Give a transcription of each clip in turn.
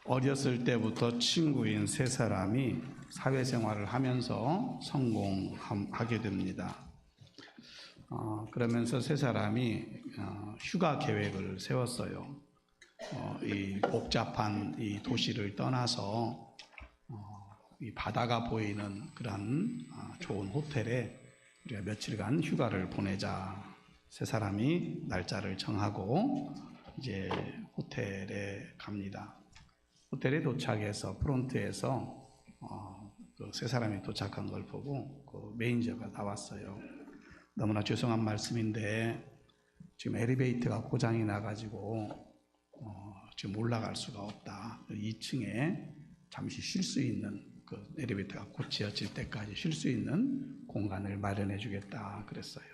어렸을 때부터 친구인 세 사람이 사회생활을 하면서 성공하게 됩니다. 그러면서 세 사람이 휴가 계획을 세웠어요. 이 복잡한 이 도시를 떠나서 이 바다가 보이는 그런 좋은 호텔에 우리가 며칠간 휴가를 보내자. 세 사람이 날짜를 정하고 이제 호텔에 갑니다. 호텔에 도착해서 프론트에서 그 세 사람이 도착한 걸 보고 그 매니저가 나왔어요. 너무나 죄송한 말씀인데 지금 엘리베이터가 고장이 나가지고 지금 올라갈 수가 없다. 2층에 잠시 쉴 수 있는 그 엘리베이터가 고쳐질 때까지 쉴 수 있는 공간을 마련해 주겠다 그랬어요.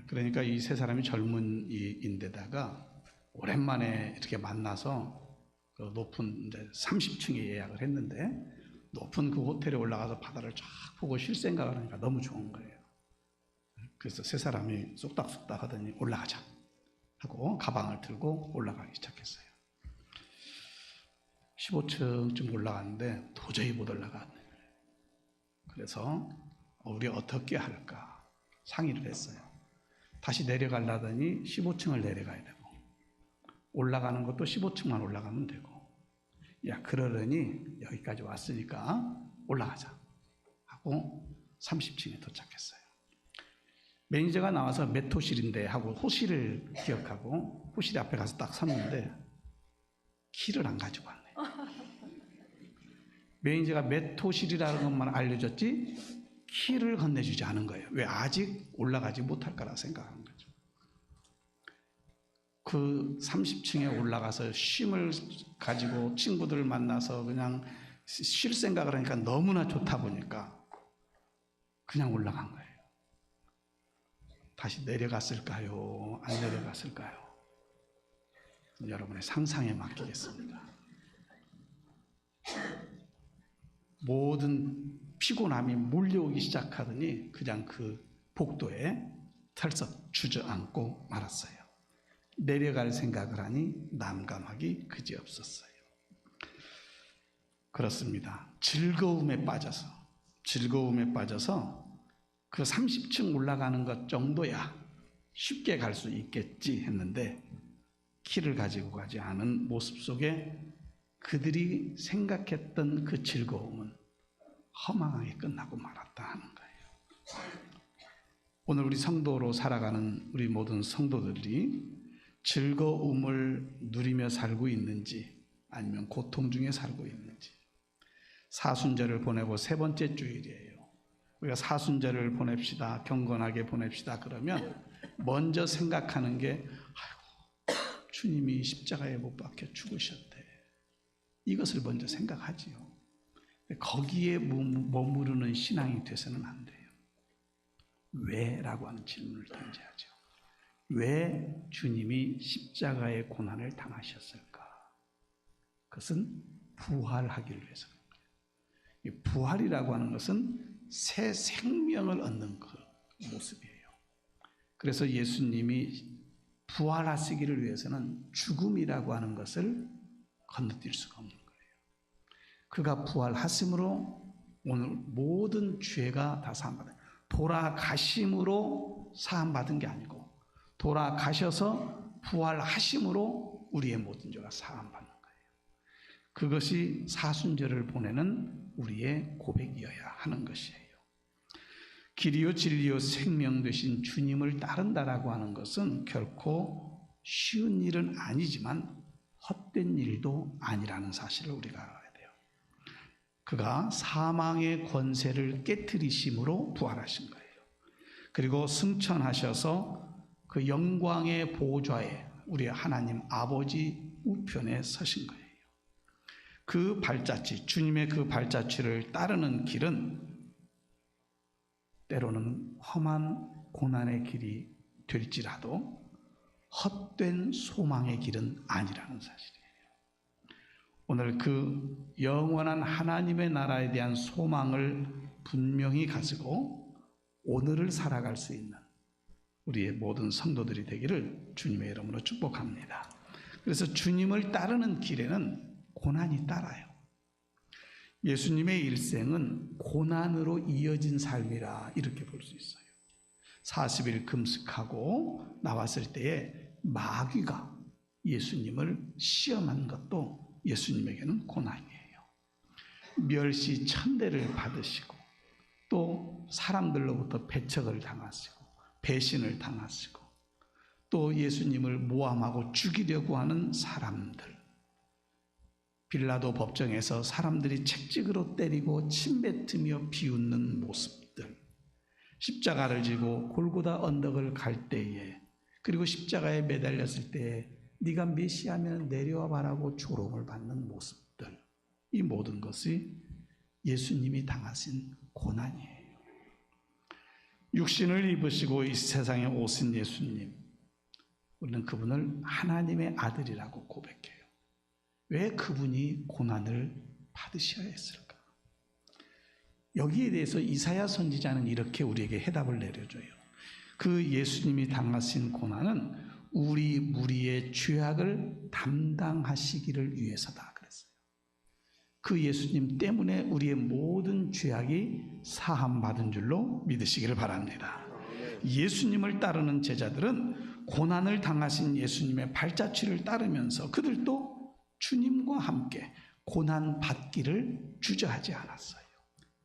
그러니까 이 세 사람이 젊은이인데다가 오랜만에 이렇게 만나서 그 높은 이제 30층에 예약을 했는데 높은 그 호텔에 올라가서 바다를 쫙 보고 쉴 생각을 하니까 너무 좋은 거예요. 그래서 세 사람이 쏙닥쏙닥 하더니 올라가자 하고 가방을 들고 올라가기 시작했어요. 15층쯤 올라갔는데 도저히 못 올라가는 거예요. 그래서 우리 어떻게 할까 상의를 했어요. 다시 내려가려더니 15층을 내려가야 되고 올라가는 것도 15층만 올라가면 되고 야 그러려니 여기까지 왔으니까 올라가자 하고 30층에 도착했어요. 매니저가 나와서 몇 호실인데 하고 호실을 기억하고 호실 앞에 가서 딱 섰는데 키를 안 가지고 왔네요. 매니저가 몇 호실이라는 것만 알려줬지 키를 건네주지 않은 거예요. 왜? 아직 올라가지 못할 거라 생각하는 거죠. 그 30층에 올라가서 쉼을 가지고 친구들을 만나서 그냥 쉴 생각을 하니까 너무나 좋다 보니까 그냥 올라간 거예요. 다시 내려갔을까요? 안 내려갔을까요? 여러분의 상상에 맡기겠습니다. 모든 피곤함이 몰려오기 시작하더니 그냥 그 복도에 털썩 주저앉고 말았어요. 내려갈 생각을 하니 난감하기 그지없었어요. 그렇습니다. 즐거움에 빠져서 그 30층 올라가는 것 정도야 쉽게 갈 수 있겠지 했는데 키를 가지고 가지 않은 모습 속에 그들이 생각했던 그 즐거움은 허망하게 끝나고 말았다 하는 거예요. 오늘 우리 성도로 살아가는 우리 모든 성도들이 즐거움을 누리며 살고 있는지 아니면 고통 중에 살고 있는지. 사순절을 보내고 세 번째 주일이에요. 우리가 사순절을 보냅시다, 경건하게 보냅시다 그러면 먼저 생각하는 게 아이고 주님이 십자가에 못 박혀 죽으셨대. 이것을 먼저 생각하지요. 거기에 머무르는 신앙이 돼서는 안 돼요. 왜? 라고 하는 질문을 던져야죠. 왜 주님이 십자가의 고난을 당하셨을까? 그것은 부활하기를 위해서. 이 부활이라고 하는 것은 새 생명을 얻는 그 모습이에요. 그래서 예수님이 부활하시기를 위해서는 죽음이라고 하는 것을 건너뛸 수가 없는 거예요. 그가 부활하심으로 오늘 모든 죄가 다 사함받아요. 돌아가심으로 사함받은 게 아니고 돌아가셔서 부활하심으로 우리의 모든 죄가 사함받는 거예요. 그것이 사순절을 보내는 우리의 고백이어야 하는 것이에요. 길이요 진리요 생명 되신 주님을 따른다라고 하는 것은 결코 쉬운 일은 아니지만 헛된 일도 아니라는 사실을 우리가 알아야 돼요. 그가 사망의 권세를 깨트리심으로 부활하신 거예요. 그리고 승천하셔서 그 영광의 보좌에 우리 하나님 아버지 우편에 서신 거예요. 그 발자취, 주님의 그 발자취를 따르는 길은 때로는 험한 고난의 길이 될지라도 헛된 소망의 길은 아니라는 사실이에요. 오늘 그 영원한 하나님의 나라에 대한 소망을 분명히 가지고 오늘을 살아갈 수 있는 우리의 모든 성도들이 되기를 주님의 이름으로 축복합니다. 그래서 주님을 따르는 길에는 고난이 따라요. 예수님의 일생은 고난으로 이어진 삶이라 이렇게 볼 수 있어요. 40일 금식하고 나왔을 때에 마귀가 예수님을 시험한 것도 예수님에게는 고난이에요. 멸시 천대를 받으시고 또 사람들로부터 배척을 당하시고 배신을 당하시고 또 예수님을 모함하고 죽이려고 하는 사람들, 빌라도 법정에서 사람들이 채찍으로 때리고 침뱉으며 비웃는 모습들, 십자가를 지고 골고다 언덕을 갈 때에, 그리고 십자가에 매달렸을 때에 네가 메시아면 내려와 봐라고 조롱을 받는 모습들, 이 모든 것이 예수님이 당하신 고난이에요. 육신을 입으시고 이 세상에 오신 예수님, 우리는 그분을 하나님의 아들이라고 고백해요. 왜 그분이 고난을 받으셔야 했을까? 여기에 대해서 이사야 선지자는 이렇게 우리에게 해답을 내려줘요. 그 예수님이 당하신 고난은 우리 무리의 죄악을 담당하시기를 위해서다 그랬어요. 그 예수님 때문에 우리의 모든 죄악이 사함받은 줄로 믿으시기를 바랍니다. 예수님을 따르는 제자들은 고난을 당하신 예수님의 발자취를 따르면서 그들도 주님과 함께 고난 받기를 주저하지 않았어요.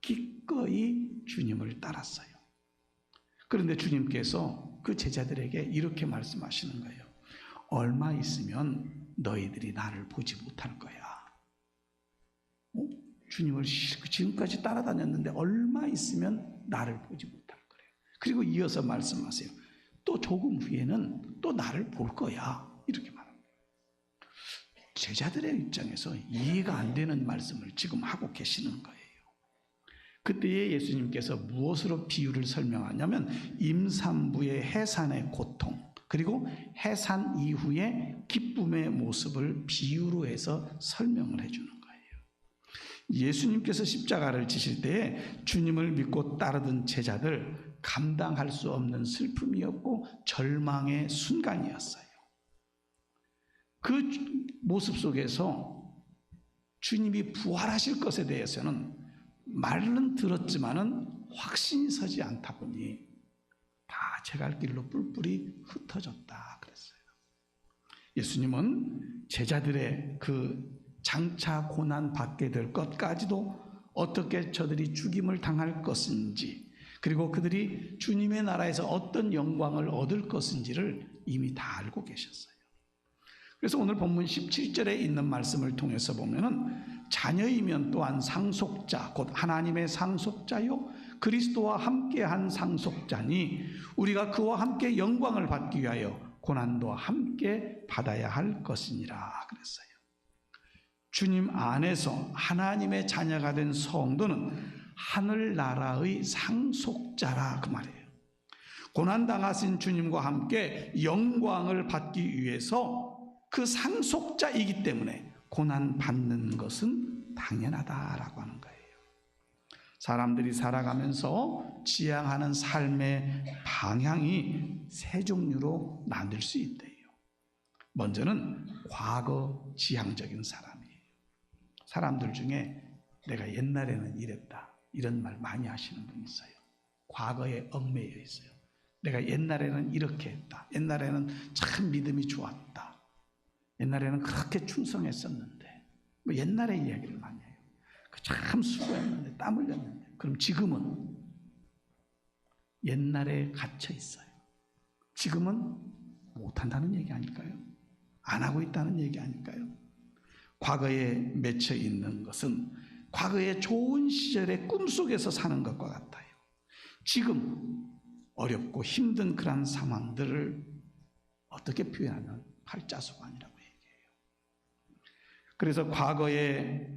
기꺼이 주님을 따랐어요. 그런데 주님께서 그 제자들에게 이렇게 말씀하시는 거예요. 얼마 있으면 너희들이 나를 보지 못할 거야. 주님을 지금까지 따라다녔는데 얼마 있으면 나를 보지 못할 거래요. 그리고 이어서 말씀하세요. 또 조금 후에는 또 나를 볼 거야. 이렇게 말합니다. 제자들의 입장에서 이해가 안 되는 말씀을 지금 하고 계시는 거예요. 그때에 예수님께서 무엇으로 비유를 설명하냐면 임산부의 해산의 고통, 그리고 해산 이후의 기쁨의 모습을 비유로 해서 설명을 해주는 거예요. 예수님께서 십자가를 지실 때에 주님을 믿고 따르던 제자들 감당할 수 없는 슬픔이었고 절망의 순간이었어요. 그 모습 속에서 주님이 부활하실 것에 대해서는 말은 들었지만은 확신이 서지 않다 보니 다 제 갈 길로 뿔뿔이 흩어졌다 그랬어요. 예수님은 제자들의 그 장차 고난 받게 될 것까지도 어떻게 저들이 죽임을 당할 것인지, 그리고 그들이 주님의 나라에서 어떤 영광을 얻을 것인지를 이미 다 알고 계셨어요. 그래서 오늘 본문 17절에 있는 말씀을 통해서 보면은 자녀이면 또한 상속자, 곧 하나님의 상속자요 그리스도와 함께한 상속자니 우리가 그와 함께 영광을 받기 위하여 고난도 함께 받아야 할 것이니라 그랬어요. 주님 안에서 하나님의 자녀가 된 성도는 하늘나라의 상속자라 그 말이에요. 고난당하신 주님과 함께 영광을 받기 위해서 그 상속자이기 때문에 고난받는 것은 당연하다라고 하는 거예요. 사람들이 살아가면서 지향하는 삶의 방향이 세 종류로 나눌 수 있대요. 먼저는 과거 지향적인 사람이에요. 사람들 중에 내가 옛날에는 이랬다, 이런 말 많이 하시는 분 있어요. 과거에 얽매여 있어요. 내가 옛날에는 이렇게 했다, 옛날에는 참 믿음이 좋았다, 옛날에는 그렇게 충성했었는데, 뭐 옛날의 이야기를 많이 해요. 참 수고했는데, 땀 흘렸는데. 그럼 지금은 옛날에 갇혀 있어요. 지금은 못한다는 얘기 아닐까요? 안 하고 있다는 얘기 아닐까요? 과거에 맺혀 있는 것은 과거의 좋은 시절의 꿈속에서 사는 것과 같아요. 지금 어렵고 힘든 그런 상황들을 어떻게 표현하면 팔자소관이라고 얘기해요. 그래서 과거에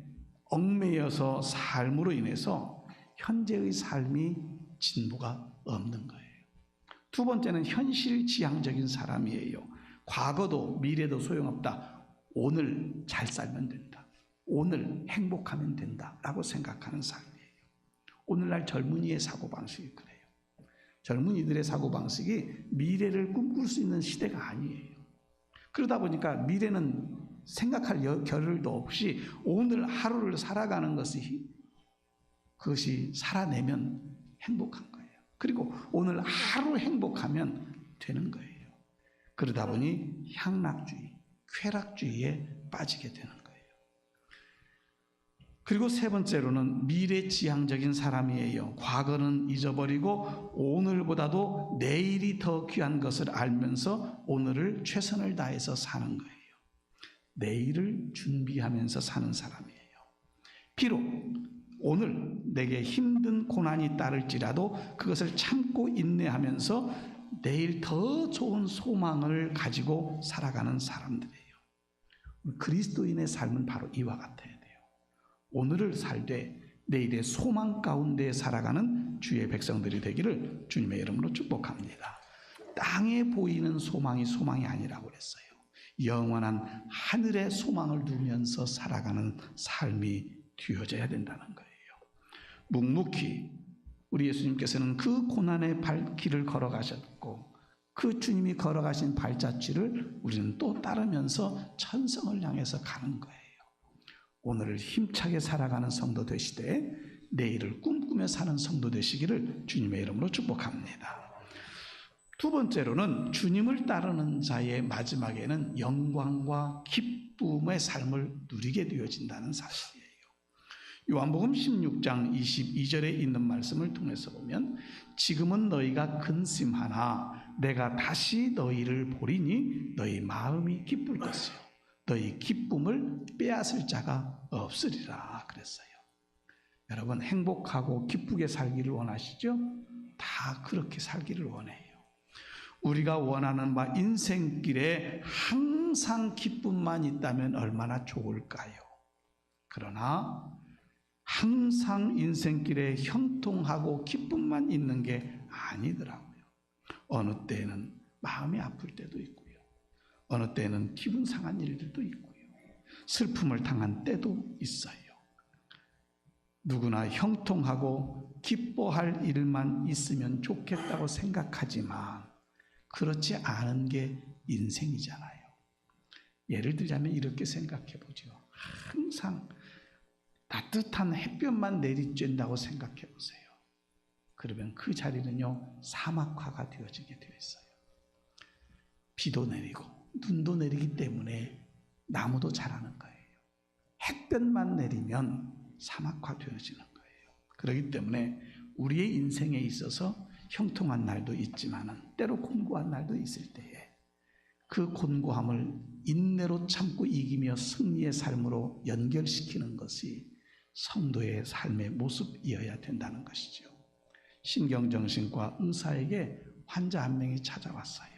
얽매여서 삶으로 인해서 현재의 삶이 진보가 없는 거예요. 두 번째는 현실지향적인 사람이에요. 과거도 미래도 소용없다. 오늘 잘 살면 된다. 오늘 행복하면 된다 라고 생각하는 삶이에요. 오늘날 젊은이의 사고방식이 그래요. 젊은이들의 사고방식이 미래를 꿈꿀 수 있는 시대가 아니에요. 그러다 보니까 미래는 생각할 겨를도 없이 오늘 하루를 살아가는 것이 그것이 살아내면 행복한 거예요. 그리고 오늘 하루 행복하면 되는 거예요. 그러다 보니 향락주의, 쾌락주의에 빠지게 되는 거예요. 그리고 세 번째로는 미래지향적인 사람이에요. 과거는 잊어버리고 오늘보다도 내일이 더 귀한 것을 알면서 오늘을 최선을 다해서 사는 거예요. 내일을 준비하면서 사는 사람이에요. 비록 오늘 내게 힘든 고난이 따를지라도 그것을 참고 인내하면서 내일 더 좋은 소망을 가지고 살아가는 사람들이에요. 그리스도인의 삶은 바로 이와 같아야 돼요. 오늘을 살되 내일의 소망 가운데 살아가는 주의 백성들이 되기를 주님의 이름으로 축복합니다. 땅에 보이는 소망이 아니라고 그랬어요. 영원한 하늘의 소망을 두면서 살아가는 삶이 되어져야 된다는 거예요. 묵묵히 우리 예수님께서는 그 고난의 발길을 걸어가셨고 그 주님이 걸어가신 발자취를 우리는 또 따르면서 천성을 향해서 가는 거예요. 오늘을 힘차게 살아가는 성도 되시되 내일을 꿈꾸며 사는 성도 되시기를 주님의 이름으로 축복합니다. 두 번째로는 주님을 따르는 자의 마지막에는 영광과 기쁨의 삶을 누리게 되어진다는 사실이에요. 요한복음 16장 22절에 있는 말씀을 통해서 보면 지금은 너희가 근심하나 내가 다시 너희를 보리니 너희 마음이 기쁠 것이요 너희 기쁨을 빼앗을 자가 없으리라 그랬어요. 여러분 행복하고 기쁘게 살기를 원하시죠? 다 그렇게 살기를 원해요. 우리가 원하는 바 인생길에 항상 기쁨만 있다면 얼마나 좋을까요? 그러나 항상 인생길에 형통하고 기쁨만 있는 게 아니더라고요. 어느 때는 마음이 아플 때도 있고요. 어느 때는 기분 상한 일들도 있고요. 슬픔을 당한 때도 있어요. 누구나 형통하고 기뻐할 일만 있으면 좋겠다고 생각하지만 그렇지 않은 게 인생이잖아요. 예를 들자면 이렇게 생각해 보죠. 항상 따뜻한 햇볕만 내리쬐다고 생각해 보세요. 그러면 그 자리는요 사막화가 되어지게 되어 있어요. 비도 내리고 눈도 내리기 때문에 나무도 자라는 거예요. 햇볕만 내리면 사막화 되어지는 거예요. 그렇기 때문에 우리의 인생에 있어서 형통한 날도 있지만 때로 곤고한 날도 있을 때에 그 곤고함을 인내로 참고 이기며 승리의 삶으로 연결시키는 것이 성도의 삶의 모습이어야 된다는 것이죠. 신경정신과 의사에게 환자 한 명이 찾아왔어요.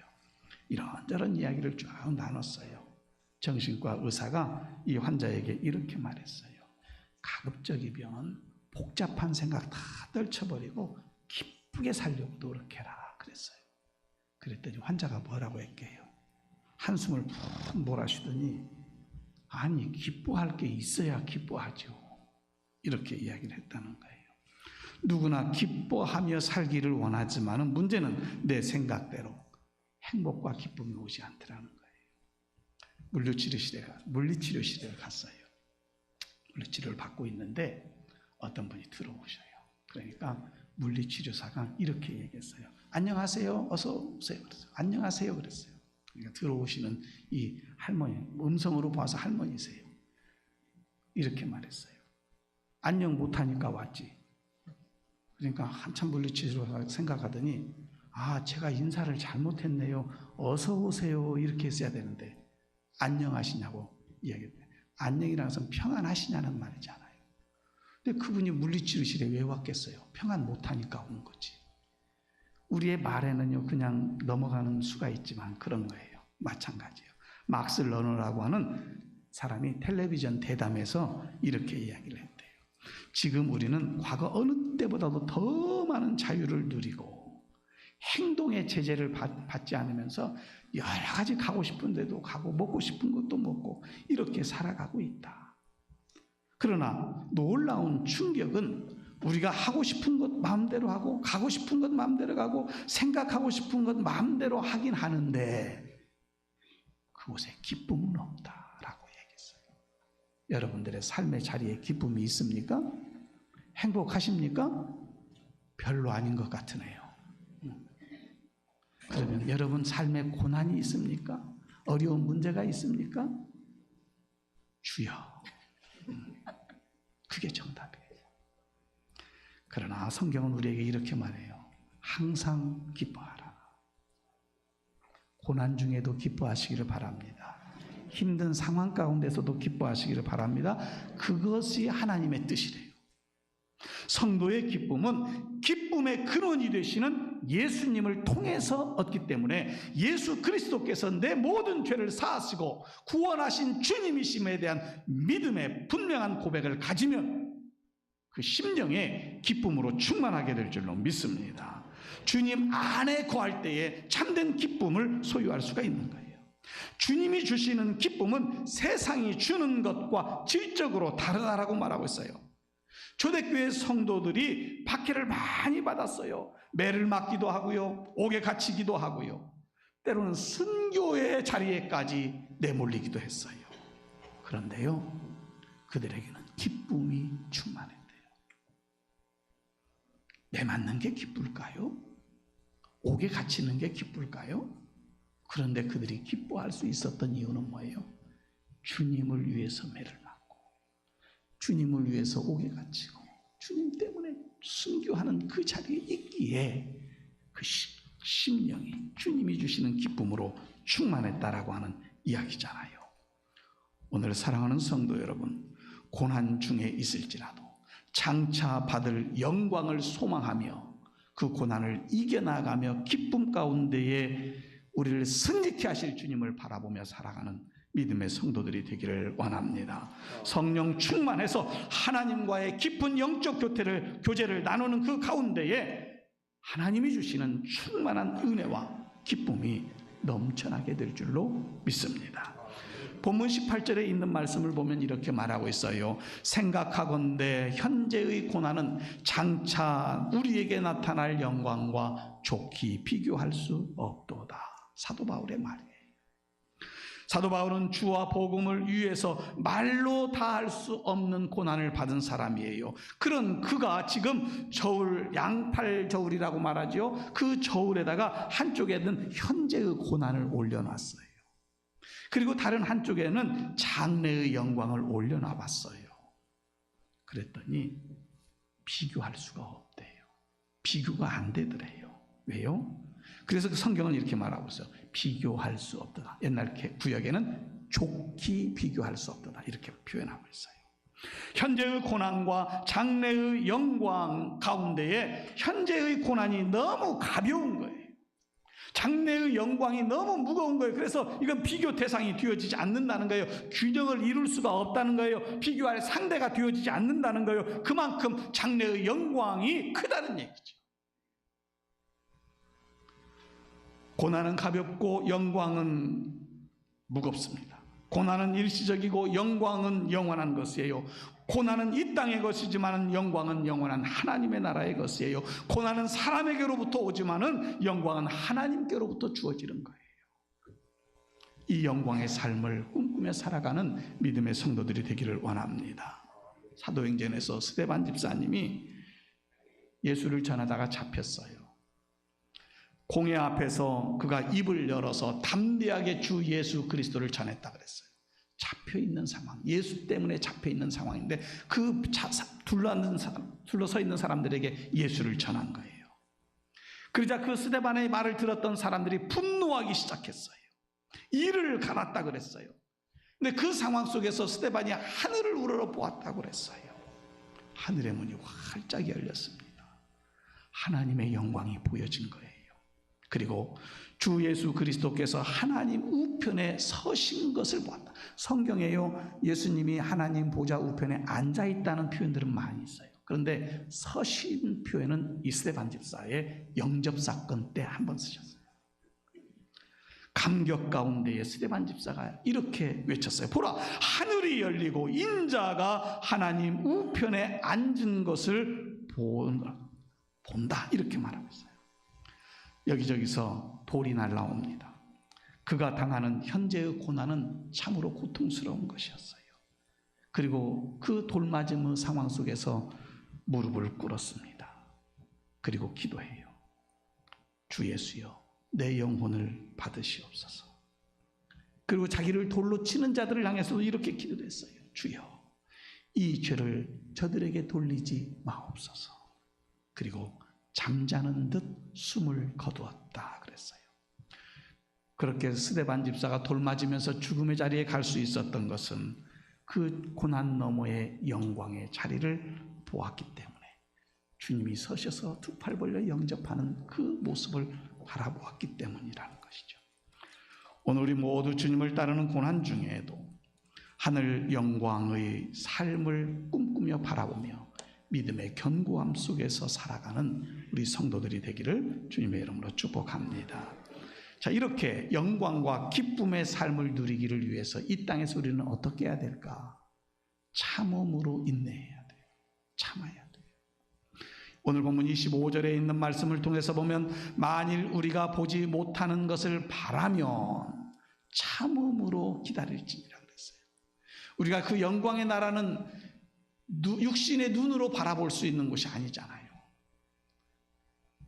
이런저런 이야기를 쭉 나눴어요. 정신과 의사가 이 환자에게 이렇게 말했어요. 가급적이 병은 복잡한 생각 다 떨쳐버리고 기쁘게 살려고 노력해라 그랬어요. 그랬더니 환자가 뭐라고 했게요? 한숨을 푹 몰아쉬더니 아니 기뻐할 게 있어야 기뻐하죠. 이렇게 이야기를 했다는 거예요. 누구나 기뻐하며 살기를 원하지만 문제는 내 생각대로 행복과 기쁨이 오지 않더라는 거예요. 물리치료실에 갔어요. 물리치료를 받고 있는데 어떤 분이 들어오셔요. 그러니까 물리치료사가 이렇게 얘기했어요. 안녕하세요. 어서 오세요. 그랬어요. 안녕하세요. 그랬어요. 그러니까 들어오시는 이 할머니, 음성으로 봐서 할머니세요. 이렇게 말했어요. 안녕 못하니까 왔지. 그러니까 한참 물리치료사가 생각하더니 제가 인사를 잘못했네요. 어서 오세요. 이렇게 했어야 되는데 안녕하시냐고 이야기해요. 안녕이라는 것은 평안하시냐는 말이잖아요. 근데 그분이 물리치료실에 왜 왔겠어요? 평안 못하니까 온 거지. 우리의 말에는요 그냥 넘어가는 수가 있지만 그런 거예요. 마찬가지예요. 막스 러너라고 하는 사람이 텔레비전 대담에서 이렇게 이야기를 했대요. 지금 우리는 과거 어느 때보다도 더 많은 자유를 누리고 행동의 제재를 받지 않으면서 여러 가지 가고 싶은 데도 가고 먹고 싶은 것도 먹고 이렇게 살아가고 있다. 그러나 놀라운 충격은 우리가 하고 싶은 것 마음대로 하고 가고 싶은 것 마음대로 가고 생각하고 싶은 것 마음대로 하긴 하는데 그곳에 기쁨은 없다라고 여러분들의 삶의 자리에 기쁨이 있습니까? 행복하십니까? 별로 아닌 것 같으네요. 그러면 여러분 삶에 고난이 있습니까? 어려운 문제가 있습니까? 주여. 그게 정답이에요. 그러나 성경은 우리에게 이렇게 말해요. 항상 기뻐하라. 고난 중에도 기뻐하시기를 바랍니다. 힘든 상황 가운데서도 기뻐하시기를 바랍니다. 그것이 하나님의 뜻이래요. 성도의 기쁨은 기쁨의 근원이 되시는 예수님을 통해서 얻기 때문에 예수 그리스도께서 내 모든 죄를 사하시고 구원하신 주님이심에 대한 믿음의 분명한 고백을 가지면 그 심령에 기쁨으로 충만하게 될 줄로 믿습니다. 주님 안에 거할 때에 참된 기쁨을 소유할 수가 있는 거예요. 주님이 주시는 기쁨은 세상이 주는 것과 질적으로 다르다라고 말하고 있어요. 초대교회 성도들이 박해를 많이 받았어요. 매를 맞기도 하고요, 옥에 갇히기도 하고요, 때로는 순교의 자리에까지 내몰리기도 했어요. 그런데요, 그들에게는 기쁨이 충만했대요. 매 맞는 게 기쁠까요? 옥에 갇히는 게 기쁠까요? 그런데 그들이 기뻐할 수 있었던 이유는 뭐예요? 주님을 위해서 매를 맞고, 주님을 위해서 옥에 갇히고, 주님 때문에 순교하는 그 자리에 있기에 그 심령이 주님이 주시는 기쁨으로 충만했다라고 하는 이야기잖아요. 오늘 사랑하는 성도 여러분, 고난 중에 있을지라도 장차 받을 영광을 소망하며 그 고난을 이겨나가며 기쁨 가운데에 우리를 승리케 하실 주님을 바라보며 살아가는 믿음의 성도들이 되기를 원합니다. 성령 충만해서 하나님과의 깊은 영적 교제를 나누는 그 가운데에 하나님이 주시는 충만한 은혜와 기쁨이 넘쳐나게 될 줄로 믿습니다. 본문 18절에 있는 말씀을 보면 이렇게 말하고 있어요. 생각하건대 현재의 고난은 장차 우리에게 나타날 영광과 좋게 비교할 수 없도다. 사도 바울의 말이에요. 사도 바울은 주와 복음을 위해서 말로 다 할 수 없는 고난을 받은 사람이에요. 그런 그가 지금 저울, 양팔 저울이라고 말하죠. 그 저울에다가 한쪽에는 현재의 고난을 올려놨어요. 그리고 다른 한쪽에는 장래의 영광을 올려놔봤어요. 그랬더니 비교할 수가 없대요. 비교가 안 되더래요. 왜요? 그래서 그 성경은 이렇게 말하고 있어요. 비교할 수 없다. 옛날 구역에는 좋게 비교할 수 없다. 이렇게 표현하고 있어요. 현재의 고난과 장래의 영광 가운데에 현재의 고난이 너무 가벼운 거예요. 장래의 영광이 너무 무거운 거예요. 그래서 이건 비교 대상이 되어지지 않는다는 거예요. 균형을 이룰 수가 없다는 거예요. 비교할 상대가 되어지지 않는다는 거예요. 그만큼 장래의 영광이 크다는 얘기죠. 고난은 가볍고 영광은 무겁습니다. 고난은 일시적이고 영광은 영원한 것이에요. 고난은 이 땅의 것이지만 영광은 영원한 하나님의 나라의 것이에요. 고난은 사람에게로부터 오지만 영광은 하나님께로부터 주어지는 거예요. 이 영광의 삶을 꿈꾸며 살아가는 믿음의 성도들이 되기를 원합니다. 사도행전에서 스데반 집사님이 예수를 전하다가 잡혔어요. 공회 앞에서 그가 입을 열어서 담대하게 주 예수 그리스도를 전했다 그랬어요. 잡혀있는 상황, 예수 때문에 잡혀있는 상황인데 그 둘러서 있는 사람들에게 예수를 전한 거예요. 그러자 그 스데반의 말을 들었던 사람들이 분노하기 시작했어요. 이를 갈았다 그랬어요. 근데 그 상황 속에서 스데반이 하늘을 우러러 보았다고 그랬어요. 하늘의 문이 활짝 열렸습니다. 하나님의 영광이 보여진 거예요. 그리고 주 예수 그리스도께서 하나님 우편에 서신 것을 보았다. 성경에요, 예수님이 하나님 보좌 우편에 앉아있다는 표현들은 많이 있어요. 그런데 서신 표현은 이 스데반 집사의 영접사건 때 한 번 쓰셨어요. 감격 가운데에 스데반 집사가 이렇게 외쳤어요. 보라, 하늘이 열리고 인자가 하나님 우편에 앉은 것을 본다. 이렇게 말하고 있어요. 여기저기서 돌이 날라옵니다. 그가 당하는 현재의 고난은 참으로 고통스러운 것이었어요. 그리고 그 돌맞음의 상황 속에서 무릎을 꿇었습니다. 그리고 기도해요. 주 예수여, 내 영혼을 받으시옵소서. 그리고 자기를 돌로 치는 자들을 향해서도 이렇게 기도했어요. 주여, 이 죄를 저들에게 돌리지 마옵소서. 그리고 잠자는 듯 숨을 거두었다 그랬어요. 그렇게 스데반 집사가 돌맞으면서 죽음의 자리에 갈 수 있었던 것은 그 고난 너머의 영광의 자리를 보았기 때문에 주님이 서셔서 두 팔 벌려 영접하는 그 모습을 바라보았기 때문이라는 것이죠. 오늘 우리 모두 주님을 따르는 고난 중에도 하늘 영광의 삶을 꿈꾸며 바라보며 믿음의 견고함 속에서 살아가는 우리 성도들이 되기를 주님의 이름으로 축복합니다. 자, 이렇게 영광과 기쁨의 삶을 누리기를 위해서 이 땅에서 우리는 어떻게 해야 될까? 참음으로 인내해야 돼요. 참아야 돼요. 오늘 본문 25절에 있는 말씀을 통해서 보면 만일 우리가 보지 못하는 것을 바라면 참음으로 기다릴지니라 그랬어요. 우리가 그 영광의 나라는 육신의 눈으로 바라볼 수 있는 것이 아니잖아요.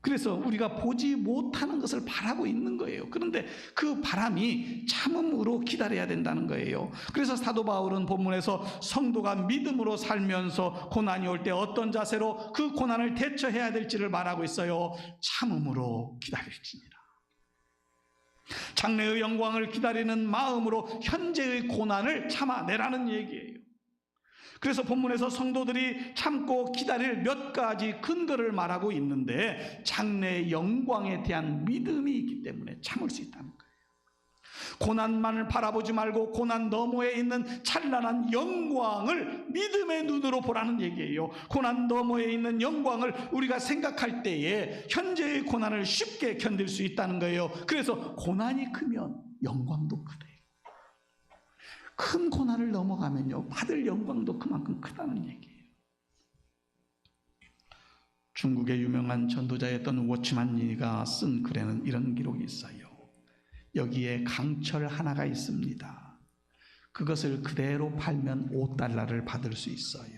그래서 우리가 보지 못하는 것을 바라고 있는 거예요. 그런데 그 바람이 참음으로 기다려야 된다는 거예요. 그래서 사도 바울은 본문에서 성도가 믿음으로 살면서 고난이 올 때 어떤 자세로 그 고난을 대처해야 될지를 말하고 있어요. 참음으로 기다릴지니라. 장래의 영광을 기다리는 마음으로 현재의 고난을 참아내라는 얘기예요. 그래서 본문에서 성도들이 참고 기다릴 몇 가지 근거를 말하고 있는데 장래의 영광에 대한 믿음이 있기 때문에 참을 수 있다는 거예요. 고난만을 바라보지 말고 고난 너머에 있는 찬란한 영광을 믿음의 눈으로 보라는 얘기예요. 고난 너머에 있는 영광을 우리가 생각할 때에 현재의 고난을 쉽게 견딜 수 있다는 거예요. 그래서 고난이 크면 영광도 크대요. 큰 고난을 넘어가면요, 받을 영광도 그만큼 크다는 얘기예요. 중국의 유명한 전도자였던 워치만 니가 쓴 글에는 이런 기록이 있어요. 여기에 강철 하나가 있습니다. 그것을 그대로 팔면 5달러를 받을 수 있어요.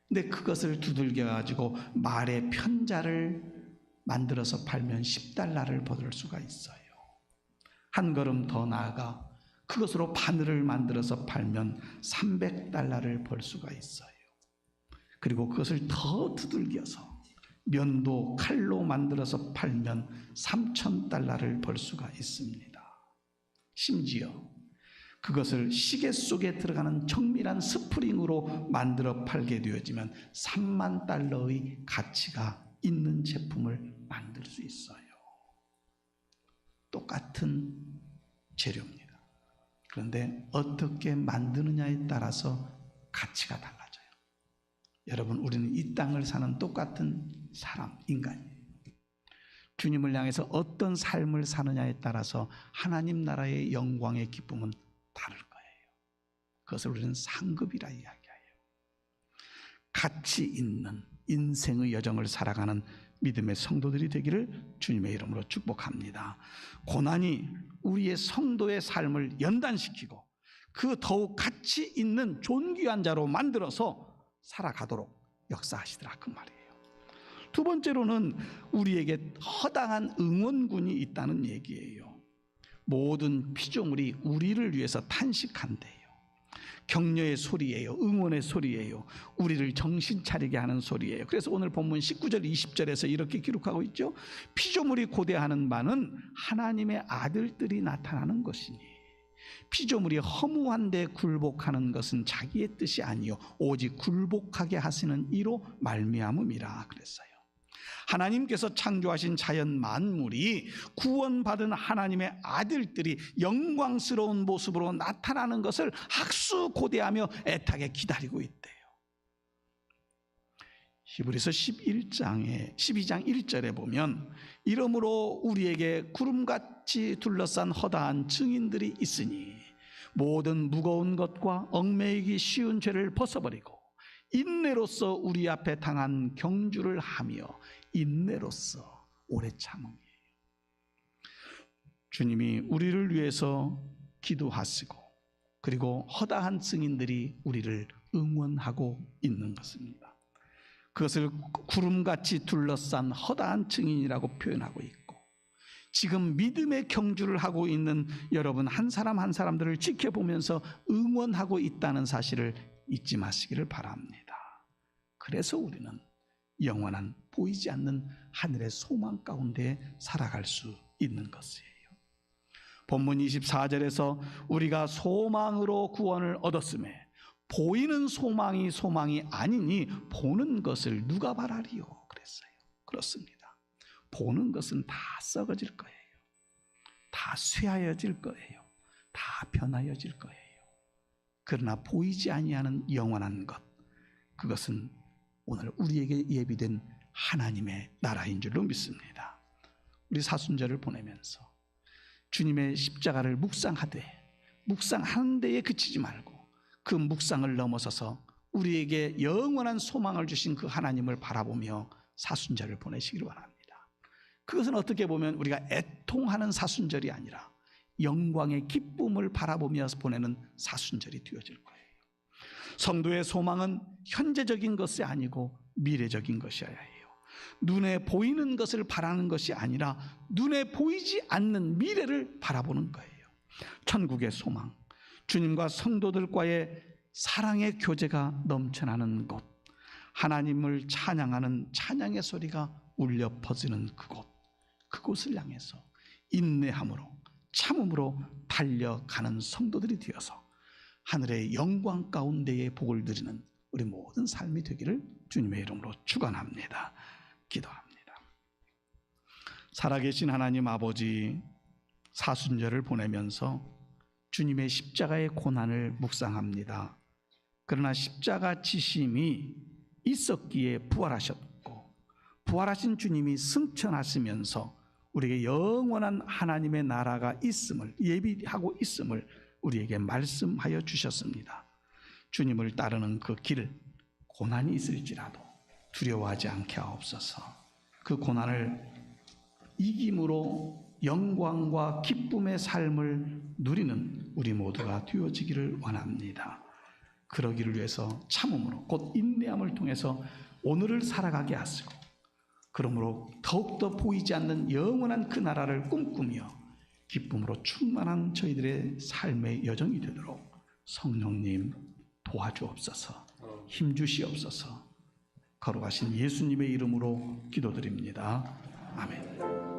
근데 그것을 두들겨 가지고 말의 편자를 만들어서 팔면 10달러를 받을 수가 있어요. 한 걸음 더 나아가 그것으로 바늘을 만들어서 팔면 300달러를 벌 수가 있어요. 그리고 그것을 더 두들겨서 면도 칼로 만들어서 팔면 3,000달러를 벌 수가 있습니다. 심지어 그것을 시계 속에 들어가는 정밀한 스프링으로 만들어 팔게 되어지면 3만 달러의 가치가 있는 제품을 만들 수 있어요. 똑같은 재료입니다. 그런데 어떻게 만드느냐에 따라서 가치가 달라져요. 여러분, 우리는 이 땅을 사는 똑같은 사람, 인간이에요. 주님을 향해서 어떤 삶을 사느냐에 따라서 하나님 나라의 영광의 기쁨은 다를 거예요. 그것을 우리는 상급이라 이야기해요. 가치 있는 인생의 여정을 살아가는 믿음의 성도들이 되기를 주님의 이름으로 축복합니다. 고난이 우리의 성도의 삶을 연단시키고 그 더욱 가치 있는 존귀한 자로 만들어서 살아가도록 역사하시더라 그 말이에요. 두 번째로는 우리에게 허당한 응원군이 있다는 얘기예요. 모든 피조물이 우리를 위해서 탄식한대요. 격려의 소리예요. 응원의 소리예요. 우리를 정신 차리게 하는 소리예요. 그래서 오늘 본문 19절 20절에서 이렇게 기록하고 있죠. 피조물이 고대하는 바는 하나님의 아들들이 나타나는 것이니 피조물이 허무한 데 굴복하는 것은 자기의 뜻이 아니요 오직 굴복하게 하시는 이로 말미암음이라 그랬어요. 하나님께서 창조하신 자연 만물이 구원받은 하나님의 아들들이 영광스러운 모습으로 나타나는 것을 학수고대하며 애타게 기다리고 있대요. 히브리서 12장 1절에 보면 이러므로 우리에게 구름같이 둘러싼 허다한 증인들이 있으니 모든 무거운 것과 얽매이기 쉬운 죄를 벗어버리고 인내로서 우리 앞에 당한 경주를 하며 인내로서 오래 참음이에요. 주님이 우리를 위해서 기도하시고 그리고 허다한 증인들이 우리를 응원하고 있는 것입니다. 그것을 구름같이 둘러싼 허다한 증인이라고 표현하고 있고, 지금 믿음의 경주를 하고 있는 여러분 한 사람 한 사람들을 지켜보면서 응원하고 있다는 사실을 잊지 마시기를 바랍니다. 그래서 우리는 영원한 보이지 않는 하늘의 소망 가운데 살아갈 수 있는 것이에요. 본문 24절에서 우리가 소망으로 구원을 얻었음에 보이는 소망이 소망이 아니니 보는 것을 누가 바라리요 그랬어요. 그렇습니다. 보는 것은 다 썩어질 거예요. 다 쇠하여질 거예요. 다 변하여질 거예요. 그러나 보이지 아니하는 영원한 것, 그것은 오늘 우리에게 예비된 하나님의 나라인 줄로 믿습니다. 우리 사순절을 보내면서 주님의 십자가를 묵상하되, 묵상하는 데에 그치지 말고 그 묵상을 넘어서서 우리에게 영원한 소망을 주신 그 하나님을 바라보며 사순절을 보내시기를 바랍니다. 그것은 어떻게 보면 우리가 애통하는 사순절이 아니라 영광의 기쁨을 바라보며 보내는 사순절이 되어질 거예요. 성도의 소망은 현재적인 것이 아니고 미래적인 것이어야 해요. 눈에 보이는 것을 바라는 것이 아니라 눈에 보이지 않는 미래를 바라보는 거예요. 천국의 소망, 주님과 성도들과의 사랑의 교제가 넘쳐나는 곳, 하나님을 찬양하는 찬양의 소리가 울려 퍼지는 그곳, 그곳을 향해서 인내함으로 참음으로 달려가는 성도들이 되어서 하늘의 영광 가운데에 복을 누리는 우리 모든 삶이 되기를 주님의 이름으로 축원합니다. 기도합니다. 살아계신 하나님 아버지, 사순절을 보내면서 주님의 십자가의 고난을 묵상합니다. 그러나 십자가 지심이 있었기에 부활하셨고, 부활하신 주님이 승천하시면서 우리에게 영원한 하나님의 나라가 있음을, 예비하고 있음을 우리에게 말씀하여 주셨습니다. 주님을 따르는 그 길, 고난이 있을지라도 두려워하지 않게 하옵소서. 그 고난을 이김으로 영광과 기쁨의 삶을 누리는 우리 모두가 되어지기를 원합니다. 그러기를 위해서 참음으로, 곧 인내함을 통해서 오늘을 살아가게 하시고, 그러므로 더욱더 보이지 않는 영원한 그 나라를 꿈꾸며 기쁨으로 충만한 저희들의 삶의 여정이 되도록 성령님 도와주옵소서. 힘주시옵소서. 거룩하신 예수님의 이름으로 기도드립니다. 아멘.